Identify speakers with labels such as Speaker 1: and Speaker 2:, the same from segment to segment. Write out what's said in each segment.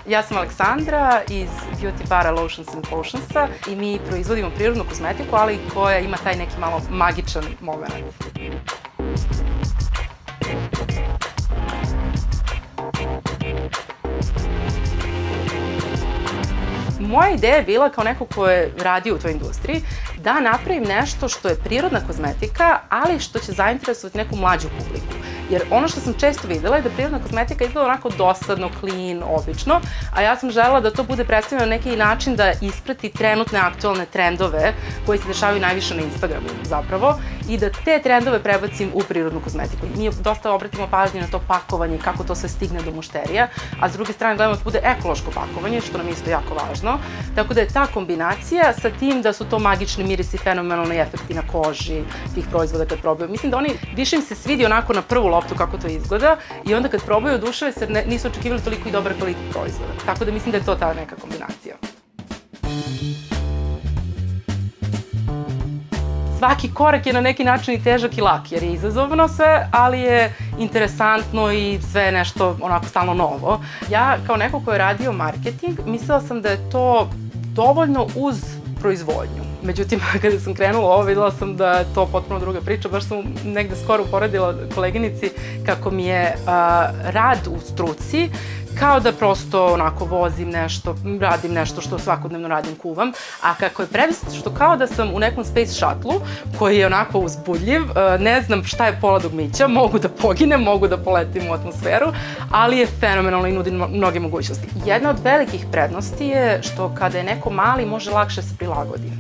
Speaker 1: Ja sam Aleksandra iz Beauty bara Lotions and Potionsa i mi proizvodimo prirodnu kozmetiku, ali koja ima taj neki malo magičan moment. Moja ideja je bila, kao neko ko je radio u toj industriji, da napravim nešto što je prirodna kozmetika, ali što će zainteresovati neku mlađu publiku. Jer ono što sam često videla je da prirodna kozmetika izgleda onako dosadno, clean, obično, a ja sam želela da to bude predstavljeno na neki način da isprati trenutne aktualne trendove koji se dešavaju najviše na Instagramu zapravo i da te trendove prebacim u prirodnu kozmetiku. Mi dosta obratimo pažnju na to pakovanje, kako to sve stigne do mušterija, a s druge strane gledamo da bude ekološko pakovanje, što nam isto jako važno. Tako da je ta kombinacija sa tim da su to magični mirisi, fenomenalni efekti na koži tih proizvoda kad probaju. Mislim da oni više im se svidi onako na prvu loptu kako to izgleda i onda kad probaju oduševe se nisu očekivali toliko i dobar kvalitet proizvoda. Tako da mislim da je to ta neka kombinacija. Svaki korak je na neki način i težak i lak, jer je izazovno sve, ali je interesantno i sve nešto onako stalno novo. Ja kao neko ko je radio marketing, mislila sam da je to dovoljno uz proizvodnju. Međutim, kada sam krenula ovo, videla sam da je to potpuno druga priča. Baš sam negde skoro uporedila koleginici kako mi je rad u struci kao da prosto onako vozim nešto, radim nešto što svakodnevno radim, kuvam, a kako je previše što kao da sam u nekom space shuttle koji je onako uzbudljiv, ne znam šta je pola dugmića, mogu da poginem, mogu da poletim u atmosferu, ali je fenomenalno i nudi mnoge mogućnosti. Jedna od velikih prednosti je što kada je neko mali može lakše se prilagodi.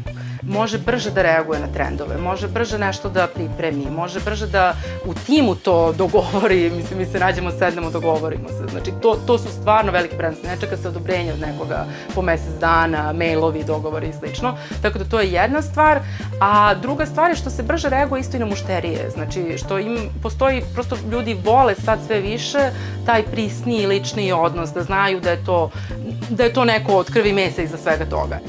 Speaker 1: Može brže da reaguje na trendove, može brže nešto da pripremi, može brže da u timu to dogovori, mislim, mi se nađemo, sednemo, dogovorimo se. Znači, to su stvarno velike prednosti, ne čeka se odobrenje od nekoga po mesec dana, mailovi, dogovori i slično. Tako da to je jedna stvar, a druga stvar je što se brže reaguje isto i na mušterije. Znači, što im postoji, prosto ljudi vole sad sve više taj prisniji, ličniji odnos, da znaju da je to neko od krvi i mesa iza svega toga.